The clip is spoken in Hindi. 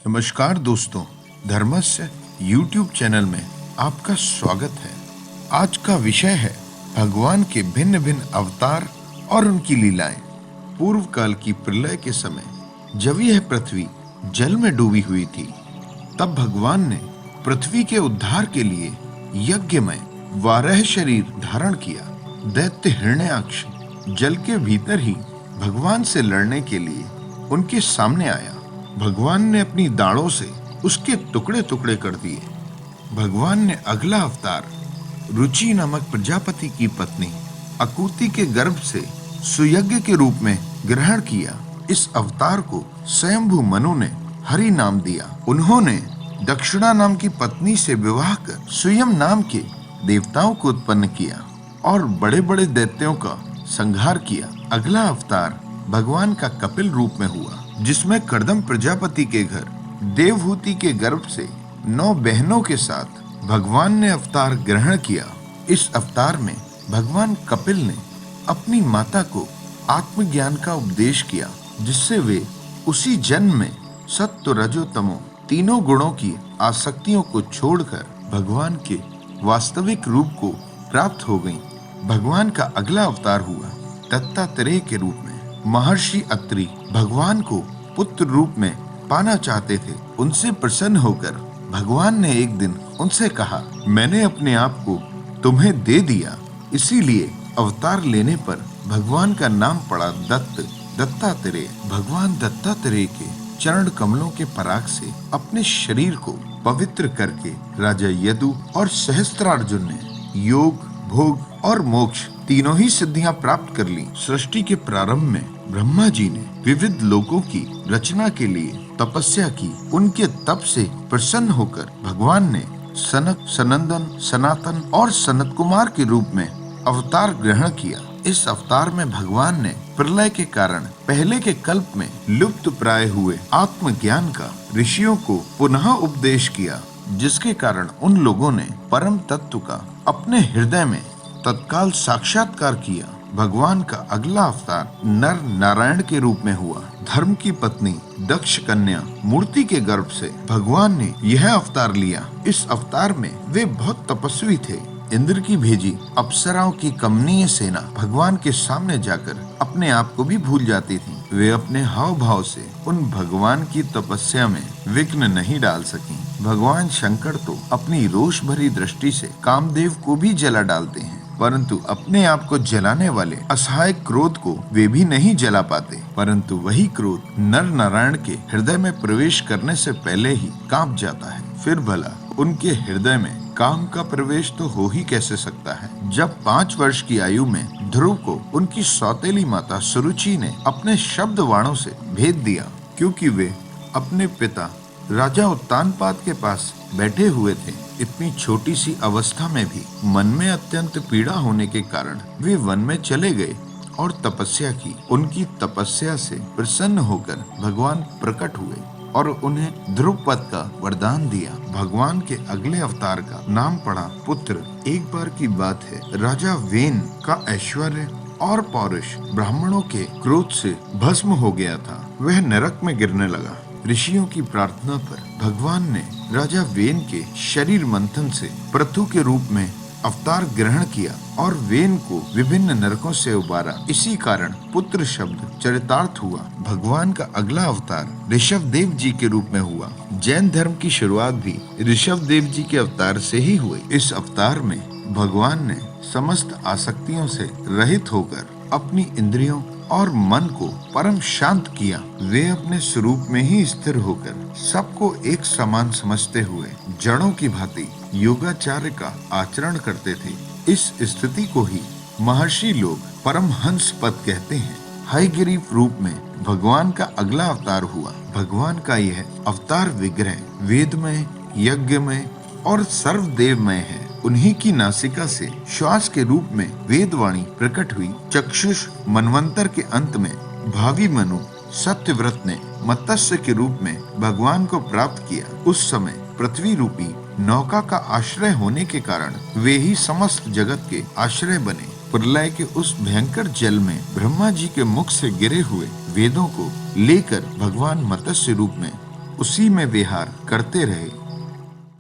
नमस्कार दोस्तों, धर्मस्य YouTube चैनल में आपका स्वागत है। आज का विषय है भगवान के भिन्न भिन्न अवतार और उनकी लीलाएं। पूर्व काल की प्रलय के समय जब यह पृथ्वी जल में डूबी हुई थी, तब भगवान ने पृथ्वी के उद्धार के लिए यज्ञ में वाराह शरीर धारण किया। दैत्य हिरण्याक्ष जल के भीतर ही भगवान से लड़ने के लिए उनके सामने आया। भगवान ने अपनी दाढ़ों से उसके टुकड़े टुकड़े कर दिए। भगवान ने अगला अवतार रुचि नामक प्रजापति की पत्नी अकुति के गर्भ से सुयज्ञ के रूप में ग्रहण किया। इस अवतार को स्वयंभू मनु ने हरि नाम दिया। उन्होंने दक्षिणा नाम की पत्नी से विवाह कर स्वयं नाम के देवताओं को उत्पन्न किया और बड़े बड़े दैत्यों का संहार किया। अगला अवतार भगवान का कपिल रूप में हुआ, जिसमें कर्दम प्रजापति के घर देवहूति के गर्भ से 9 बहनों के साथ भगवान ने अवतार ग्रहण किया। इस अवतार में भगवान कपिल ने अपनी माता को आत्मज्ञान का उपदेश किया, जिससे वे उसी जन्म में सत्व रजो तमो तीनों गुणों की आसक्तियों को छोड़कर भगवान के वास्तविक रूप को प्राप्त हो गईं। भगवान का अगला अवतार हुआ दत्तात्रेय के रूप में। महर्षि अत्रि भगवान को पुत्र रूप में पाना चाहते थे। उनसे प्रसन्न होकर भगवान ने एक दिन उनसे कहा, मैंने अपने आप को तुम्हें दे दिया। इसीलिए अवतार लेने पर भगवान का नाम पड़ा दत्तात्रेय। भगवान दत्तात्रेय के चरण कमलों के पराग से अपने शरीर को पवित्र करके राजा यदु और सहस्त्रार्जुन ने योग, भोग और मोक्ष तीनों ही सिद्धियां प्राप्त कर ली। सृष्टि के प्रारंभ में ब्रह्मा जी ने विविध लोकों की रचना के लिए तपस्या की। उनके तप से प्रसन्न होकर भगवान ने सनक, सनंदन, सनातन और सनत कुमार के रूप में अवतार ग्रहण किया। इस अवतार में भगवान ने प्रलय के कारण पहले के कल्प में लुप्त प्राय हुए आत्मज्ञान का ऋषियों को पुनः उपदेश किया, जिसके कारण उन लोगों ने परम तत्व का अपने हृदय में तत्काल साक्षात्कार किया। भगवान का अगला अवतार नर नारायण के रूप में हुआ। धर्म की पत्नी दक्ष कन्या मूर्ति के गर्भ से भगवान ने यह अवतार लिया। इस अवतार में वे बहुत तपस्वी थे। इंद्र की भेजी अप्सराओं की कमनीय सेना भगवान के सामने जाकर अपने आप को भी भूल जाती थी। वे अपने हाव भाव से उन भगवान की तपस्या में विघ्न नहीं डाल सकी। भगवान शंकर तो अपनी रोष भरी दृष्टि से कामदेव को भी जला डालते हैं, परंतु अपने आप को जलाने वाले असहाय क्रोध को वे भी नहीं जला पाते। परंतु वही क्रोध नर नारायण के हृदय में प्रवेश करने से पहले ही कांप जाता है। फिर भला उनके हृदय में काम का प्रवेश तो हो ही कैसे सकता है। जब 5 वर्ष की आयु में ध्रुव को उनकी सौतेली माता सुरुचि ने अपने शब्द वाणों से भेद दिया, क्योंकि वे अपने पिता राजा उत्तानपाद के पास बैठे हुए थे। इतनी छोटी सी अवस्था में भी मन में अत्यंत पीड़ा होने के कारण वे वन में चले गए और तपस्या की। उनकी तपस्या से प्रसन्न होकर भगवान प्रकट हुए और उन्हें ध्रुव पद का वरदान दिया। भगवान के अगले अवतार का नाम पड़ा पुत्र। एक बार की बात है, राजा वेन का ऐश्वर्य और पौरुष ब्राह्मणों के क्रोध से भस्म हो गया था। वह नरक में गिरने लगा। ऋषियों की प्रार्थना पर भगवान ने राजा वेन के शरीर मंथन से पृथु के रूप में अवतार ग्रहण किया और वेन को विभिन्न नरकों से उबारा। इसी कारण पुत्र शब्द चरितार्थ हुआ। भगवान का अगला अवतार ऋषभ देव जी के रूप में हुआ। जैन धर्म की शुरुआत भी ऋषभ देव जी के अवतार से ही हुई। इस अवतार में भगवान ने समस्त आसक्तियों से रहित होकर अपनी इंद्रियों और मन को परम शांत किया। वे अपने स्वरूप में ही स्थिर होकर सबको एक समान समझते हुए जड़ों की भांति योगाचार्य का आचरण करते थे। इस स्थिति को ही महर्षि लोग परमहंस पद कहते हैं। हयग्रीव रूप में भगवान का अगला अवतार हुआ। भगवान का यह अवतार विग्रह वेदमय, यज्ञमय और सर्वदेवमय है। उन्हीं की नासिका से श्वास के रूप में वेदवाणी प्रकट हुई। चक्षुष मनवंतर के अंत में भावी मनु सत्यव्रत ने मत्स्य के रूप में भगवान को प्राप्त किया। उस समय पृथ्वी रूपी नौका का आश्रय होने के कारण वे ही समस्त जगत के आश्रय बने। प्रलय के उस भयंकर जल में ब्रह्मा जी के मुख से गिरे हुए वेदों को लेकर भगवान मत्स्य रूप में उसी में विहार करते रहे।